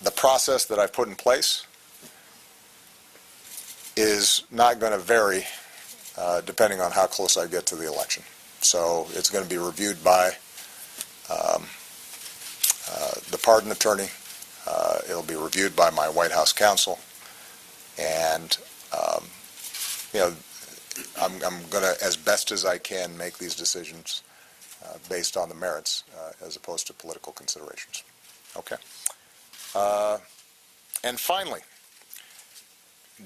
the process that I've put in place is not going to vary depending on how close I get to the election. So it's going to be reviewed by the pardon attorney. It'll be reviewed by my White House counsel, and I'm going to, as best as I can, make these decisions based on the merits as opposed to political considerations. Okay. And finally,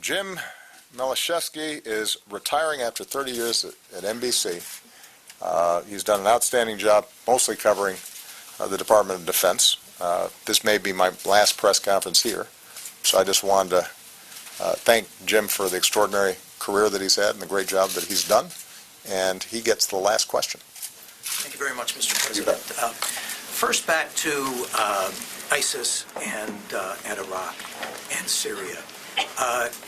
Jim Melishevsky is retiring after 30 years at NBC. He's done an outstanding job, mostly covering the Department of Defense. This may be my last press conference here, so I just wanted to thank Jim for the extraordinary career that he's had and the great job that he's done, and he gets the last question. Thank you very much, Mr. President. First, back to ISIS and Iraq and Syria.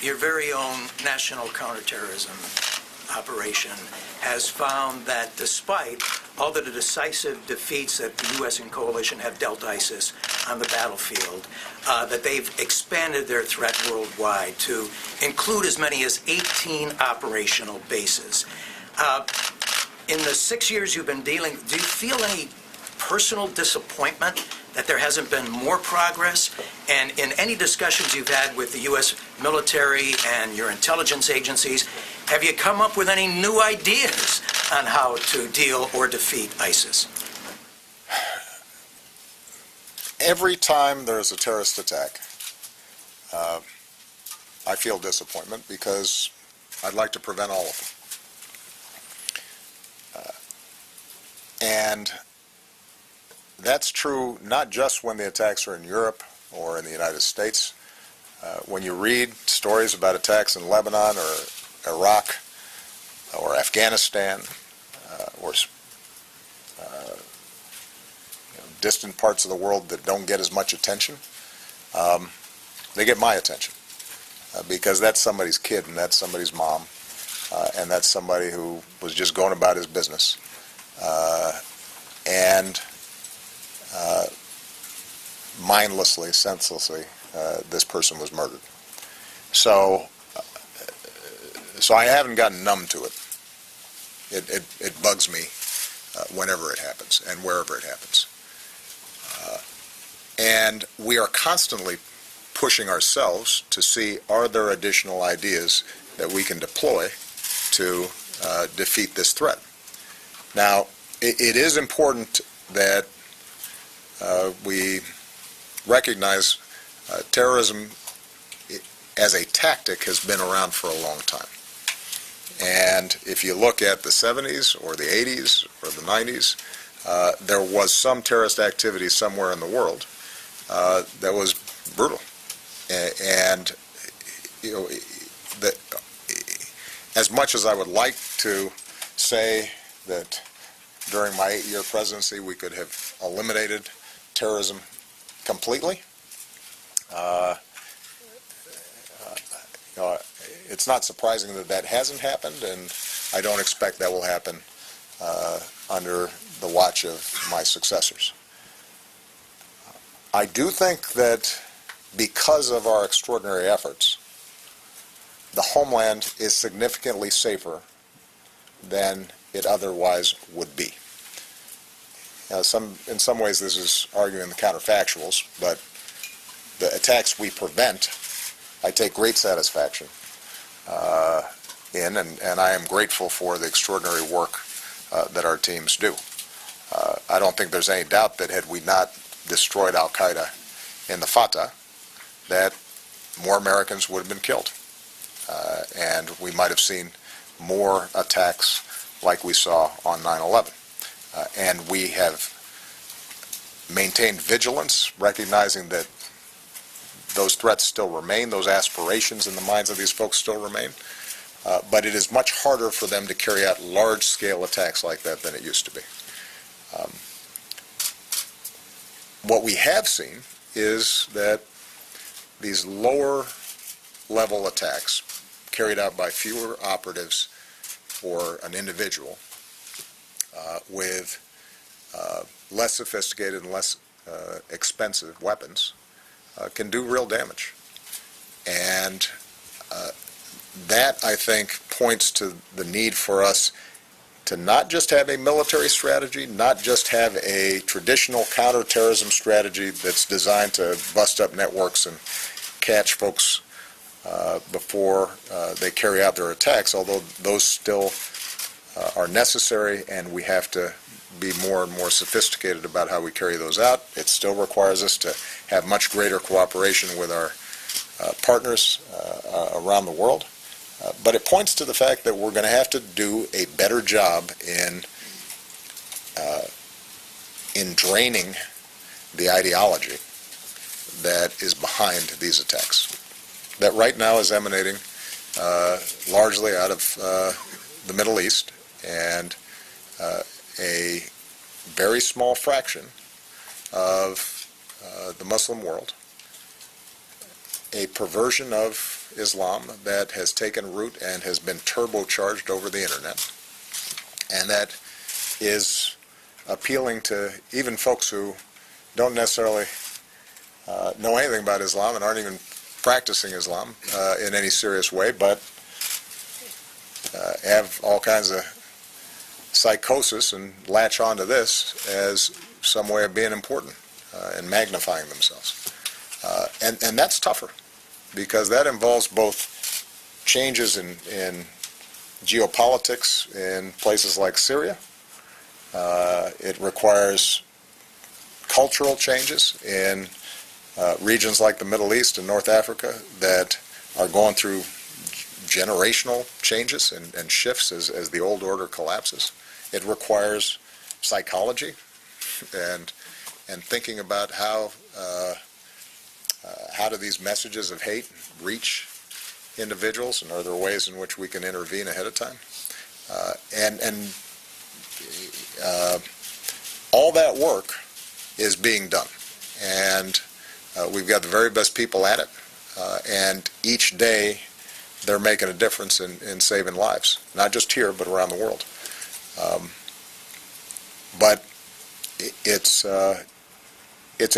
Your very own national counterterrorism operation has found that despite all the decisive defeats that the U.S. and coalition have dealt ISIS, on the battlefield, that they've expanded their threat worldwide to include as many as 18 operational bases. In the 6 years you've been dealing, do you feel any personal disappointment that there hasn't been more progress? And in any discussions you've had with the U.S. military and your intelligence agencies, have you come up with any new ideas on how to deal or defeat ISIS? Every time there's a terrorist attack, I feel disappointment because I'd like to prevent all of them. And that's true not just when the attacks are in Europe or in the United States. When you read stories about attacks in Lebanon or Iraq or Afghanistan or distant parts of the world that don't get as much attention, they get my attention because that's somebody's kid and that's somebody's mom and that's somebody who was just going about his business. And mindlessly, senselessly, this person was murdered. So I haven't gotten numb to it. It bugs me whenever it happens and wherever it happens. And we are constantly pushing ourselves to see, are there additional ideas that we can deploy to defeat this threat? Now, it is important that we recognize terrorism as a tactic has been around for a long time. And if you look at the 70s or the 80s or the 90s, there was some terrorist activity somewhere in the world that was brutal. And you know, as much as I would like to say that during my 8-year presidency we could have eliminated terrorism completely, it's not surprising that that hasn't happened, and I don't expect that will happen under the watch of my successors. I do think that because of our extraordinary efforts, the homeland is significantly safer than it otherwise would be. Now, in some ways this is arguing the counterfactuals, but the attacks we prevent, I take great satisfaction in, and I am grateful for the extraordinary work that our teams do. I don't think there's any doubt that had we not destroyed Al-Qaeda in the Fatah, that more Americans would have been killed. And we might have seen more attacks like we saw on 9/11. And we have maintained vigilance, recognizing that those threats still remain, those aspirations in the minds of these folks still remain. But it is much harder for them to carry out large-scale attacks like that than it used to be. What we have seen is that these lower-level attacks carried out by fewer operatives or an individual with less sophisticated and less expensive weapons can do real damage. And that, I think, points to the need for us to not just have a military strategy, not just have a traditional counterterrorism strategy that's designed to bust up networks and catch folks before they carry out their attacks, although those still are necessary, and we have to be more and more sophisticated about how we carry those out. It still requires us to have much greater cooperation with our partners around the world. But it points to the fact that we're going to have to do a better job in draining the ideology that is behind these attacks, that right now is emanating largely out of the Middle East, and a very small fraction of the Muslim world, a perversion of Islam that has taken root and has been turbocharged over the internet, and that is appealing to even folks who don't necessarily know anything about Islam and aren't even practicing Islam in any serious way, but have all kinds of psychosis and latch onto this as some way of being important and magnifying themselves. And that's tougher, because that involves both changes in geopolitics in places like Syria. It requires cultural changes in regions like the Middle East and North Africa that are going through generational changes and shifts as the old order collapses. It requires psychology and thinking about how do these messages of hate reach individuals, and are there ways in which we can intervene ahead of time? All that work is being done, and we've got the very best people at it, and each day they're making a difference in saving lives, not just here, but around the world. But it's a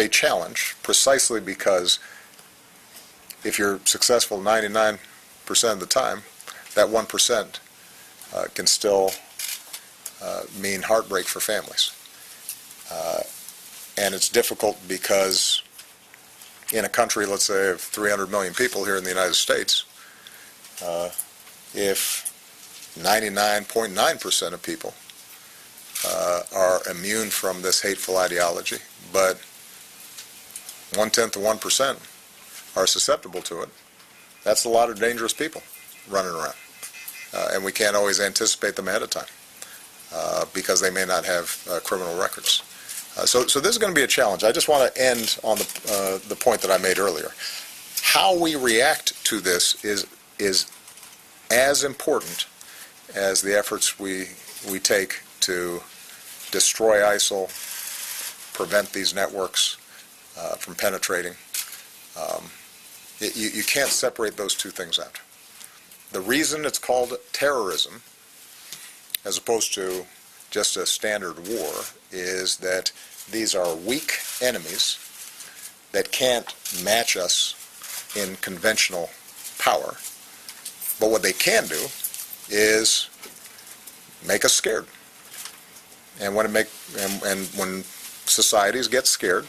challenge, precisely because if you're successful 99% of the time, that 1% can still mean heartbreak for families. And it's difficult because in a country, let's say, of 300 million people here in the United States, if 99.9% of people are immune from this hateful ideology, but 1/10 of 1% are susceptible to it, that's a lot of dangerous people running around. And we can't always anticipate them ahead of time because they may not have criminal records. So this is going to be a challenge. I just want to end on the point that I made earlier. How we react to this is as important as the efforts we take to destroy ISIL, prevent these networks from penetrating. You can't separate those two things out. The reason it's called terrorism, as opposed to just a standard war, is that these are weak enemies that can't match us in conventional power. But what they can do is make us scared. And when societies get scared,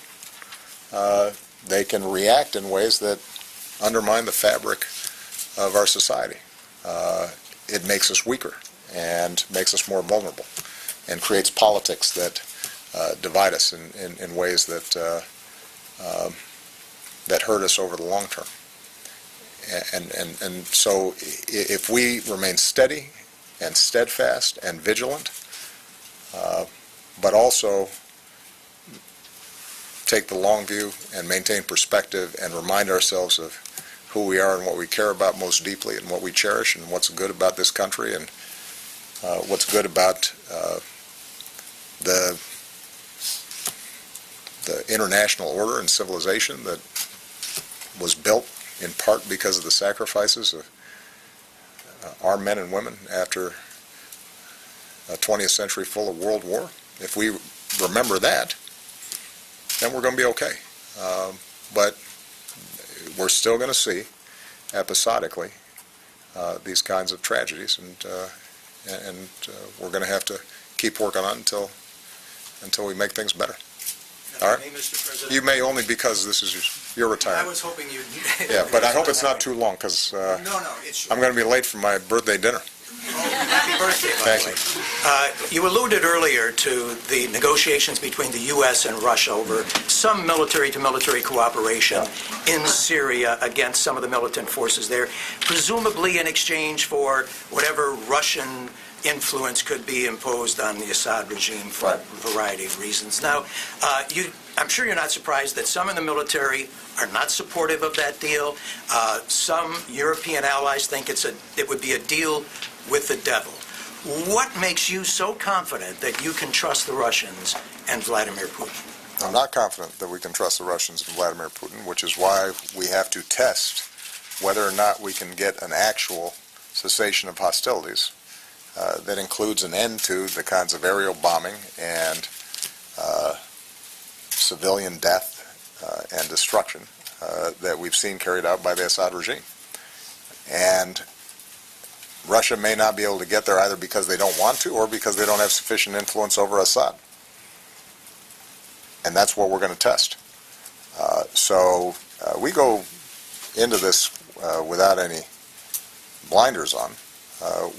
they can react in ways that undermine the fabric of our society. It makes us weaker and makes us more vulnerable, and creates politics that divide us in ways that hurt us over the long term. And so if we remain steady and steadfast and vigilant, but also take the long view and maintain perspective and remind ourselves of who we are and what we care about most deeply and what we cherish and what's good about this country and what's good about the international order and civilization that was built in part because of the sacrifices of our men and women after a 20th century full of world war. If we remember that, then we're going to be okay. But we're still going to see episodically these kinds of tragedies, and we're going to have to keep working on it until we make things better. All right? Mr. President. You may, only because this is your retirement. I was hoping you'd... Yeah, but I hope it's not too long, because I'm going to be late for my birthday dinner. Happy birthday, by the way. Thank you alluded earlier to the negotiations between the U.S. and Russia over some military-to-military cooperation in Syria against some of the militant forces there, presumably in exchange for whatever Russian influence could be imposed on the Assad regime for a variety of reasons. Now, I'm sure you're not surprised that some in the military are not supportive of that deal. Some European allies think it would be a deal with the devil. What makes you so confident that you can trust the Russians and Vladimir Putin? I'm not confident that we can trust the Russians and Vladimir Putin, which is why we have to test whether or not we can get an actual cessation of hostilities that includes an end to the kinds of aerial bombing and civilian death and destruction that we've seen carried out by the Assad regime. And Russia may not be able to get there either because they don't want to or because they don't have sufficient influence over Assad. And that's what we're going to test. So we go into this without any blinders on.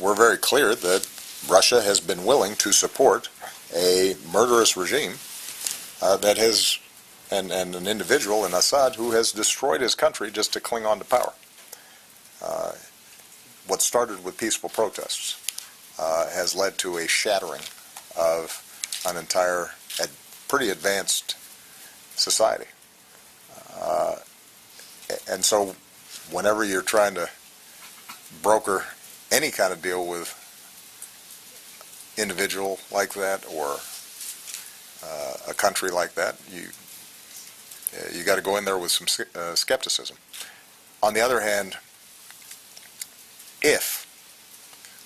We're very clear that Russia has been willing to support a murderous regime that has, and an individual in Assad who has destroyed his country just to cling on to power. What started with peaceful protests has led to a shattering of an entire, pretty advanced society. And so whenever you're trying to broker any kind of deal with individual like that or a country like that, you got to go in there with some skepticism. On the other hand, if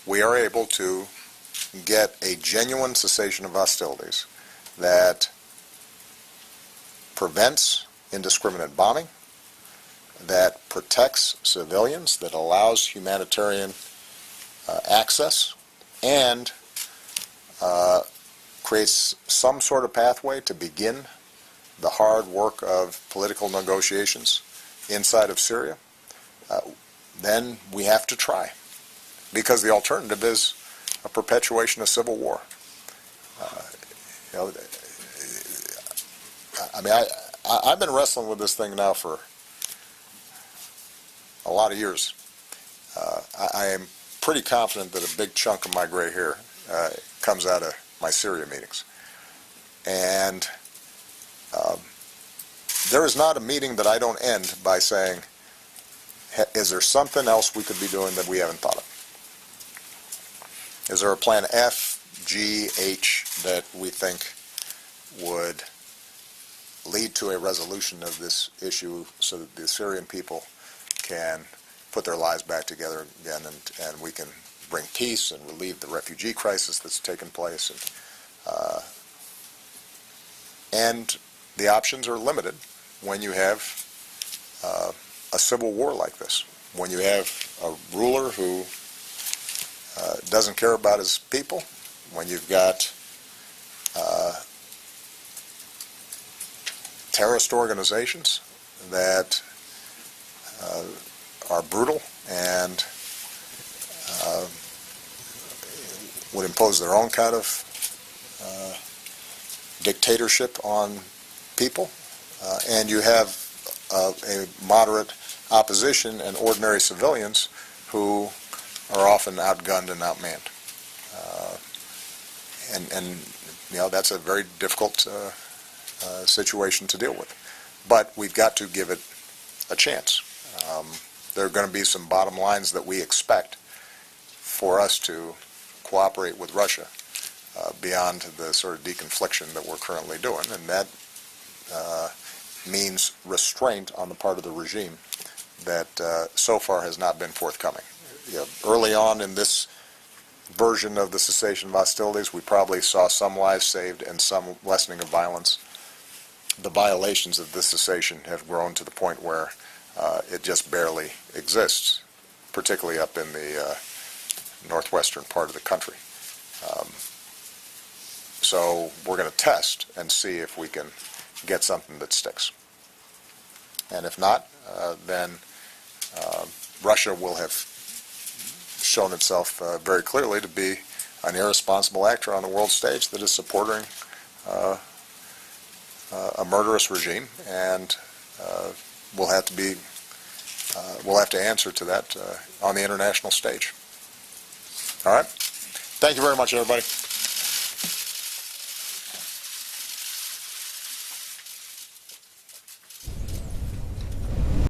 we are able to get a genuine cessation of hostilities that prevents indiscriminate bombing, that protects civilians, that allows humanitarian access, and creates some sort of pathway to begin the hard work of political negotiations inside of Syria, then we have to try. Because the alternative is a perpetuation of civil war. I mean, I've been wrestling with this thing now for a lot of years. I am pretty confident that a big chunk of my gray hair comes out of my Syria meetings. And there is not a meeting that I don't end by saying, is there something else we could be doing that we haven't thought of? Is there a plan F, G, H that we think would lead to a resolution of this issue so that the Syrian people can put their lives back together again and we can bring peace and relieve the refugee crisis that's taken place? And the options are limited when you have a civil war like this, when you have a ruler who doesn't care about his people, when you've got terrorist organizations that are brutal and would impose their own kind of dictatorship on people, and you have a moderate opposition and ordinary civilians who are often outgunned and outmanned. And you know, that's a very difficult situation to deal with. But we've got to give it a chance. There are going to be some bottom lines that we expect for us to cooperate with Russia beyond the sort of deconfliction that we're currently doing, and that means restraint on the part of the regime that so far has not been forthcoming. You know, early on in this version of the cessation of hostilities, we probably saw some lives saved and some lessening of violence. The violations of this cessation have grown to the point where it just barely exists, particularly up in the northwestern part of the country. So we're going to test and see if we can get something that sticks. And if not, then Russia will have shown itself very clearly to be an irresponsible actor on the world stage that is supporting a murderous regime, and we'll have to answer to that on the international stage. All right? Thank you very much, everybody.